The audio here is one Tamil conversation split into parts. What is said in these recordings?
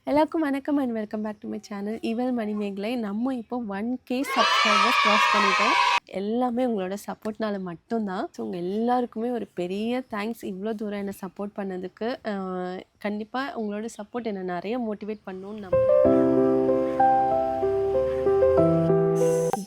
எல்லாருக்கும் வணக்கம் and welcome back to my channel இவள் மணிமேகலை. நம்ம இப்போ 1K சப்ஸ்கிரைபர்ஸ் க்ராஸ் பண்ணிட்டோம். எல்லாமே உங்களோட சப்போர்ட்னால மட்டும்தான். ஸோ உங்கள் எல்லாருக்குமே ஒரு பெரிய தேங்க்ஸ் இவ்வளோ தூரம் என்னை சப்போர்ட் பண்ணதுக்கு. கண்டிப்பாக உங்களோட சப்போர்ட் என்னை நிறைய மோட்டிவேட் பண்ணணும்னு நம்புறேன்.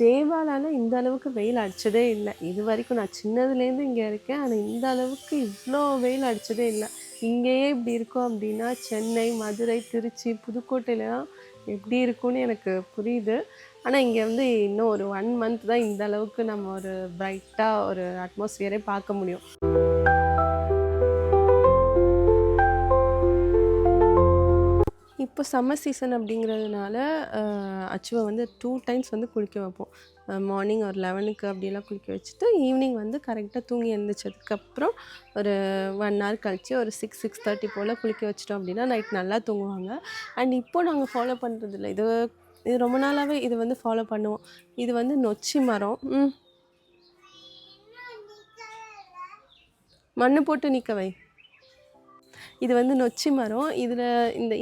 தேவாலால இந்த அளவுக்கு வெயில் அடிச்சதே இல்லை. இது வரைக்கும் நான் சின்னதுலேருந்து இங்கே இருக்கேன். ஆனால் இந்த அளவுக்கு இவ்வளோ வெயில் அடிச்சதே இல்லை. இங்கேயே இப்படி இருக்கும் அப்படின்னா சென்னை, மதுரை, திருச்சி, புதுக்கோட்டையிலலாம் எப்படி இருக்கும்னு எனக்கு புரியுது. ஆனால் இங்கே வந்து இன்னும் ஒரு 1 மந்த் தான் இந்த அளவுக்கு நம்ம ஒரு பிரைட்டாக ஒரு அட்மாஸ்ஃபியரே பார்க்க முடியும். இப்போ சம்மர் சீசன் அப்படிங்கிறதுனால அச்சுவை வந்து 2 டைம்ஸ் வந்து குளிக்க வைப்போம். மார்னிங் ஒரு 11க்கு அப்படியெல்லாம் குளிக்க வச்சுட்டு ஈவினிங் வந்து கரெக்டாக தூங்கி எழுந்திரிச்சதுக்கப்புறம் ஒரு 1 ஹவர் கழித்து ஒரு 6:30 போல் குளிக்க வச்சிட்டோம் அப்படின்னா நைட் நல்லா தூங்குவாங்க. அண்ட் இப்போது நாங்கள் ஃபாலோ பண்ணுறதில்ல. இது ரொம்ப நாளாகவே இது வந்து ஃபாலோ பண்ணுவோம். இது வந்து நொச்சி மரம். மண்ணு போட்டு நிற்க வை. இது வந்து நொச்சி மரம். இதில்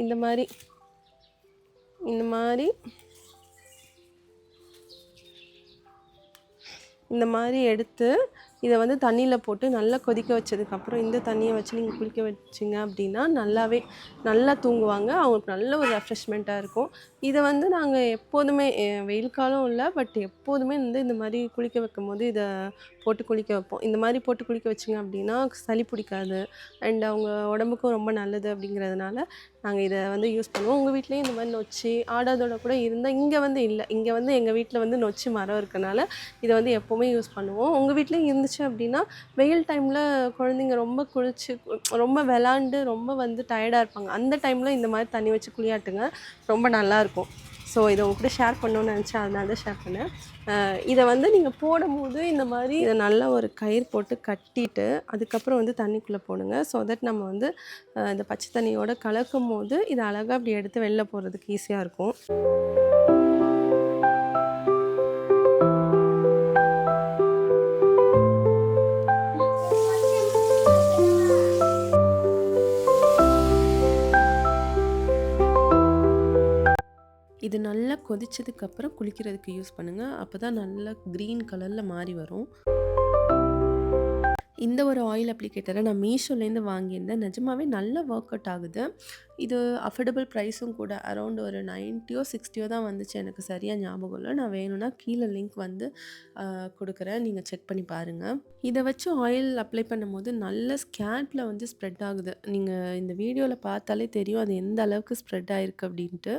இந்த மாதிரி எடுத்து இதை வந்து தண்ணியில் போட்டு நல்லா கொதிக்க வச்சதுக்கப்புறம் இந்த தண்ணியை வச்சு நீங்கள் குளிக்க வச்சிங்க அப்படின்னா நல்லா தூங்குவாங்க. அவங்களுக்கு நல்ல ஒரு ரெஃப்ரெஷ்மெண்ட்டாக இருக்கும். இதை வந்து நாங்கள் எப்போதுமே வெயில் காலம் இல்லை, பட் எப்போதுமே வந்து இந்த மாதிரி குளிக்க வைக்கும் போது இதை போட்டு குளிக்க வைப்போம். இந்த மாதிரி போட்டு குளிக்க வச்சிங்க அப்படின்னா சளி பிடிக்காது அண்ட் அவங்க உடம்புக்கும் ரொம்ப நல்லது. அப்படிங்கிறதுனால நாங்கள் இதை வந்து யூஸ் பண்ணுவோம். உங்கள் வீட்லேயும் இந்த மாதிரி நொச்சி ஆடாதோட கூட இருந்தால் இங்கே வந்து இல்லை. இங்கே வந்து எங்கள் வீட்டில் வந்து நொச்சி மரம் இருக்கனால இதை வந்து எப்போவுமே யூஸ் பண்ணுவோம். உங்கள் வீட்லேயும் இருந்துச்சு அப்படின்னா வெயில் டைமில் குழந்தைங்க ரொம்ப குளிச்சு ரொம்ப விளாண்டு ரொம்ப வந்து டயர்டாக இருப்பாங்க. அந்த டைமில் இந்த மாதிரி தண்ணி வச்சு குளியாட்டுங்க, ரொம்ப நல்லாயிருக்கும். ஸோ இதை உங்கள்கிட்ட ஷேர் பண்ணணுன்னு நினச்சேன், அதனால தான் ஷேர் பண்ணேன். இதை வந்து நீங்கள் போடும்போது இந்த மாதிரி இதை நல்லா ஒரு கயிறு போட்டு கட்டிட்டு அதுக்கப்புறம் வந்து தண்ணிக்குள்ளே போடுங்க. ஸோ தட் நம்ம வந்து இந்த பச்சை தண்ணியோடு கலக்கும் போது இதை அழகாக அப்படி எடுத்து வெளில போகிறதுக்கு ஈஸியாக இருக்கும். இது நல்லா கொதிச்சதுக்கப்புறம் குளிக்கிறதுக்கு யூஸ் பண்ணுங்கள். அப்போ தான் நல்லா க்ரீன் கலரில் மாறி வரும். இந்த ஒரு ஆயில் அப்ளிகேட்டரை நான் மீஷோலேருந்து வாங்கியிருந்தேன். நிஜமாவே நல்லா ஒர்க் அவுட் ஆகுது. இது அஃபோர்டபுள் ப்ரைஸும் கூட. அரௌண்ட் ஒரு 90யோ 60யோ தான் வந்துச்சு, எனக்கு சரியாக ஞாபகம் இல்லை. நான் வேணும்னா கீழே லிங்க் வந்து கொடுக்குறேன், நீங்கள் செக் பண்ணி பாருங்கள். இதை வச்சு ஆயில் அப்ளை பண்ணும்போது நல்ல ஸ்கேல்பில் வந்து ஸ்ப்ரெட் ஆகுது. நீங்கள் இந்த வீடியோவில் பார்த்தாலே தெரியும் அது எந்த அளவுக்கு ஸ்ப்ரெட் ஆகிருக்கு அப்படின்ட்டு.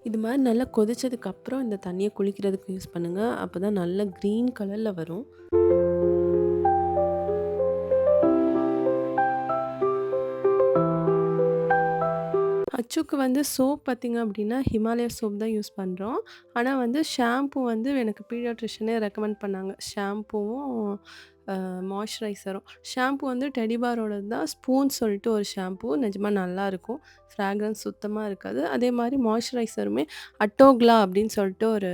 இது மாதிரி நல்லா கொதிச்சதுக்கப்புறம் இந்த தண்ணியை குளிக்கிறதுக்கு யூஸ் பண்ணுங்கள். அப்போ தான் நல்ல க்ரீன் கலரில் வரும். அச்சுக்கு வந்து சோப் பார்த்திங்க அப்படின்னா ஹிமாலயா சோப் தான் யூஸ் பண்ணுறோம். ஆனால் வந்து ஷாம்பு வந்து எனக்கு பீடியாட்ரிஷனே ரெக்கமெண்ட் பண்ணாங்க. ஷாம்புவும் மாய்ஸ்சரைசரும். ஷாம்பு வந்து டெடிபாரோடது தான். ஸ்பூன் சொல்லிட்டு ஒரு ஷாம்பு நிஜமாக நல்லாயிருக்கும். ஃப்ராக்ரன்ஸ் சுத்தமாக இருக்காது. அதே மாதிரி மாய்ஸ்சரைசருமே அட்டோக்லா அப்படின்னு சொல்லிட்டு ஒரு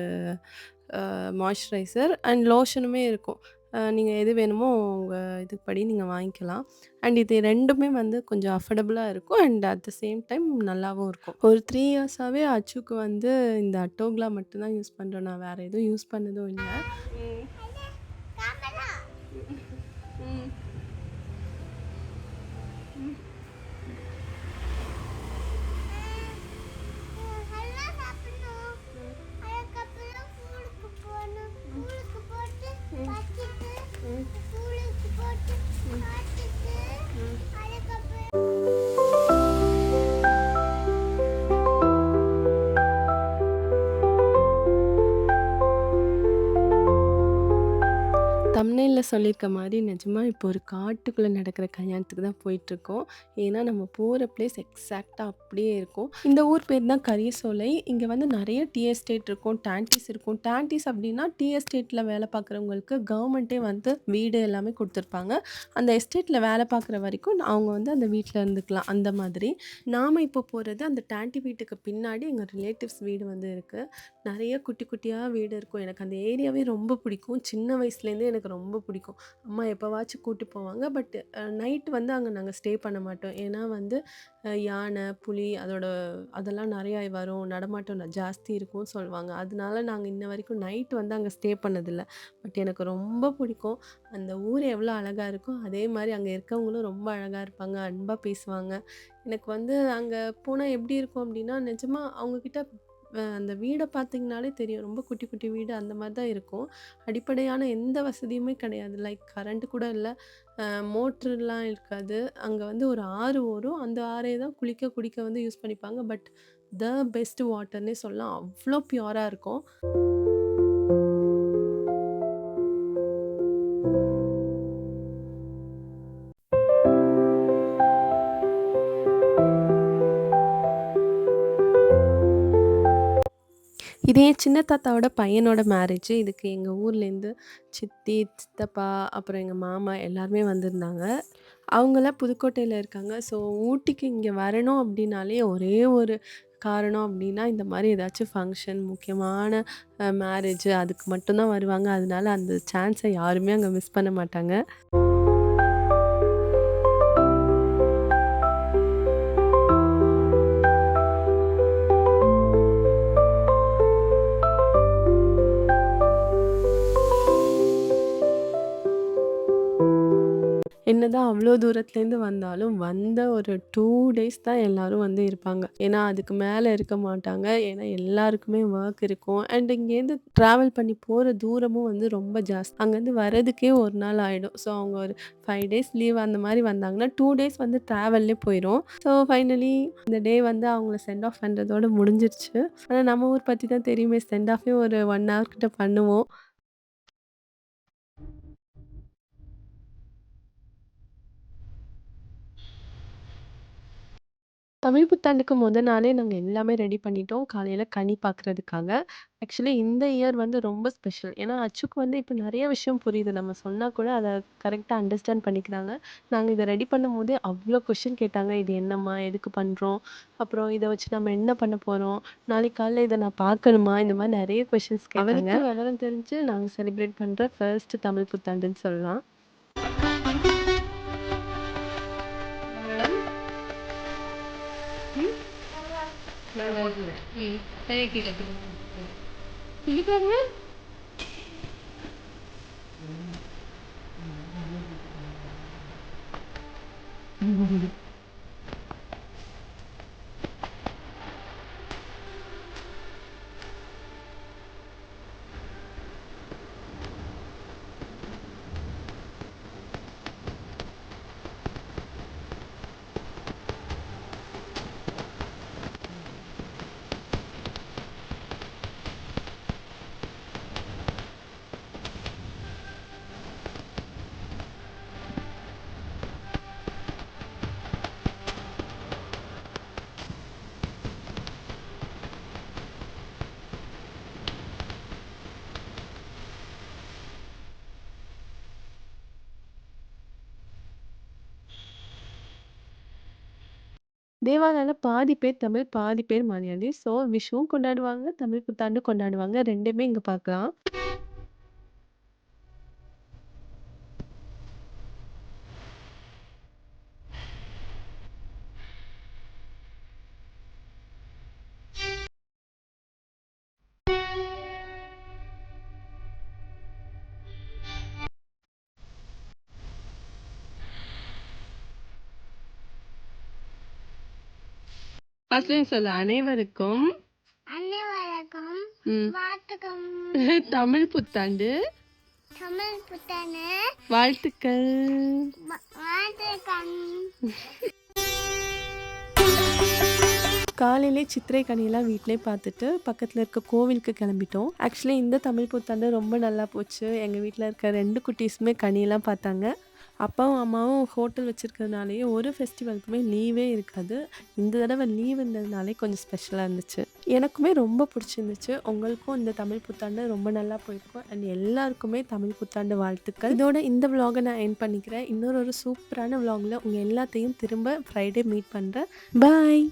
மாய்ஸ்சரைசர் அண்ட் லோஷனுமே இருக்கும். நீங்கள் எது வேணுமோ உங்கள் இதுபடி நீங்கள் வாங்கிக்கலாம். அண்ட் இது 2மே வந்து கொஞ்சம் அஃபோர்டபுளாக இருக்கும் and at the same time நல்லாவும் இருக்கும். ஒரு 3 இயர்ஸாகவே அச்சுக்கு வந்து இந்த அட்டோக்லா மட்டும்தான் யூஸ் பண்ணுறேன். நான் வேறு எதுவும் யூஸ் பண்ணதும் இல்லை. தம்ப்நெயில்ல சொல்லியிருக்க மாதிரி நிஜமாக இப்போ ஒரு காட்டுக்குள்ளே நடக்கிற கல்யாணத்துக்கு தான் போயிட்டுருக்கோம். ஏன்னா நம்ம போகிற பிளேஸ் எக்ஸாக்டாக அப்படியே இருக்கும். இந்த ஊர் பேர் தான் கரியசோலை. இங்கே வந்து நிறைய டீ எஸ்டேட் இருக்கும், டான்டீஸ் இருக்கும். டான்டீஸ் அப்படின்னா டீ எஸ்டேட்டில் வேலை பார்க்குறவங்களுக்கு கவர்மெண்ட்டே வந்து வீடு எல்லாமே கொடுத்துருப்பாங்க. அந்த எஸ்டேட்டில் வேலை பார்க்குற வரைக்கும் அவங்க வந்து அந்த வீட்டில் இருந்துக்கலாம். அந்த மாதிரி நாம் இப்போ போகிறது அந்த டான்டி வீட்டுக்கு பின்னாடி எங்கள் ரிலேட்டிவ்ஸ் வீடு வந்து இருக்குது. நிறைய குட்டி குட்டியாக வீடு இருக்கும். எனக்கு அந்த ஏரியாவே ரொம்ப பிடிக்கும். சின்ன வயசுலேருந்தே எனக்கு ரொம்ப பிடிக்கும். பிடிக்கும். அம்மா எப்போவாச்சும் கூட்டி போவாங்க. பட் நைட் வந்து அங்கே நாங்கள் ஸ்டே பண்ண மாட்டோம். ஏன்னா வந்து யானை, புலி அதெல்லாம் நிறையா வரும். நடமாட்டம் ஜாஸ்தி இருக்கும்னு சொல்லுவாங்க. அதனால நாங்கள் இன்ன வரைக்கும் நைட் வந்து அங்கே ஸ்டே பண்ணதில்ல. பட் எனக்கு ரொம்ப பிடிக்கும். அந்த ஊர் எவ்வளோ அழகா இருக்கோ, அதே மாரி அங்கே இருக்கவங்களும் ரொம்ப அழகா இருப்பாங்க. அன்பா பேசுவாங்க. எனக்கு வந்து அங்கே போனா எப்படி இருக்கும் அப்படின்னா, நிஜமா அவங்ககிட்ட அந்த வீட பார்த்தீங்கனாலே தெரியும். ரொம்ப குட்டி, குட்டி வீடு அந்த மாரி தான் இருக்கும். அடிப்படையான எந்த வசதியுமே கிடையாது. லைக் கரண்ட் கூட இல்ல. அ மோட்டர்லாம் இருக்காது. அங்க வந்து ஒரு ஆறு ஓடும். அந்த ஆறே தான் குளிக்க, குடிக்க வந்து யூஸ் பண்ணிப்பாங்க. பட் த பெஸ்ட் வாட்டர்ன்னே சொல்லலாம். அவ்ளோ பியூரா இருக்கும். இது என் சின்ன தாத்தாவோட பையனோட மேரேஜு. இதுக்கு எங்க ஊர்லேருந்து சித்தி, சித்தப்பா, அப்புறம் எங்க மாமா எல்லாருமே வந்திருந்தாங்க. அவங்கலாம் புதுக்கோட்டையில இருக்காங்க. ஸோ ஊட்டிக்கு இங்க வரணும் அப்டின்னாலே ஒரே ஒரு காரணம் அப்டின்னா, இந்த மாரி ஏதாச்சும் ஃபங்ஷன், முக்கியமான மேரேஜு அதுக்கு மட்டும் தான் வருவாங்க. அதனால அந்த சான்ஸ யாருமே அங்க மிஸ் பண்ண மாட்டாங்க. என்னதான் அவ்ளோ தூரத்துலேருந்து வந்தாலும், வந்த ஒரு 2 டேஸ் தான் எல்லாரும் வந்து இருப்பாங்க. ஏன்னா, அதுக்கு மேல இருக்க மாட்டாங்க. ஏன்னா, எல்லாருக்குமே வொர்க் இருக்கும். அண்ட் இங்கேருந்து ட்ராவல் பண்ணி போற தூரமும் வந்து ரொம்ப ஜாஸ்தி. அங்கேருந்து வரதுக்கே 1 நாள் ஆயிடும். ஸோ, அவங்க ஒரு 5 டேஸ் லீவ் அந்த மாரி வந்தாங்கன்னா, 2 டேஸ் வந்து ட்ராவல்லே போயிரும். ஸோ, ஃபைனலி இந்த டே வந்து அவங்கள சென்ட் ஆஃப் பண்றதோட முடிஞ்சிருச்சு. ஆனா, நம்ம ஊர் பத்தி தான் தெரியுமே, சென்ட் ஆஃபே ஒரு 1 ஹவர் கிட்ட பண்ணுவோம். தமிழ் புத்தாண்டுக்கு மொத நாளே நாங்க எல்லாமே ரெடி பண்ணிட்டோம். காலையில கனி பார்க்குறதுக்காக. ஆக்சுவலி இந்த இயர் வந்து ரொம்ப ஸ்பெஷல். ஏன்னா, அச்சுக்கு வந்து இப்ப நெறைய விஷயம் புரியுது. நம்ம சொன்னா கூட அத கரெக்ட்டா அண்டர்ஸ்டாண்ட் பண்ணிக்கிறாங்க. நாங்க இத ரெடி பண்ணும்போதே அவ்ளோ கொஸ்டின் கேட்டாங்க. "இது என்னம்மா? எதுக்கு பண்றோம்? அப்புறம் இத வச்சு நம்ம என்ன பண்ண போறோம்? நாளைக்கு காலைல இத நான் பார்க்கணுமா?" இந்த மாரி நெறைய கொஸ்டின்ஸ் கேட்டாங்க. அவருக்கு விவரம் தெரிஞ்சு நாங்க செலிப்ரேட் பண்ற ஃபர்ஸ்ட் தமிழ் புத்தாண்டுன்னு சொல்லலாம். இங்க பாருங்க. தேவாலால பாதி பேர் தமிழ், பாதி பேர் மலையாளி. ஸோ விஷுவும் கொண்டாடுவாங்க, தமிழ் புத்தாண்டும் கொண்டாடுவாங்க. 2மே இங்க பார்க்கலாம். ஃபர்ஸ்ட்லேயும் சொல்லு. அனைவருக்கும் அனைவருக்கும் ம், வாழ்த்துக்கள். தமிழ் புத்தாண்டு தமிழ் புத்தாண்டு வாழ்த்துக்கள். வாழ்த்துக்கள். காலையிலே சித்திரை கனியெல்லாம் வீட்டிலேயே பார்த்துட்டு பக்கத்தில் இருக்க கோவிலுக்கு கிளம்பிட்டோம். ஆக்சுவலி இந்த தமிழ் புத்தாண்டு ரொம்ப நல்லா போச்சு. எங்கள் வீட்டில் இருக்க 2 குட்டீஸுமே கனியெல்லாம் பார்த்தாங்க. அப்பாவும் அம்மாவும் ஹோட்டல் வச்சிருக்கிறதுனாலயே ஒரு ஃபெஸ்டிவலுக்குமே லீவே இருக்காது. இந்த தடவை லீவ் இருந்ததுனாலே கொஞ்சம் ஸ்பெஷலாக இருந்துச்சு. எனக்குமே ரொம்ப பிடிச்சிருந்துச்சு. உங்களுக்கும் இந்த தமிழ் புத்தாண்டு ரொம்ப நல்லா போயிருக்கும். அண்ட் எல்லாருக்குமே தமிழ் புத்தாண்டு வாழ்த்துக்கள். இதோட இந்த விலாகை நான் எண்ட் பண்ணிக்கிறேன். இன்னொரு சூப்பரான விலாகில் உங்கள் எல்லாத்தையும் திரும்ப ஃப்ரைடே மீட் பண்ணுறேன். பாய்.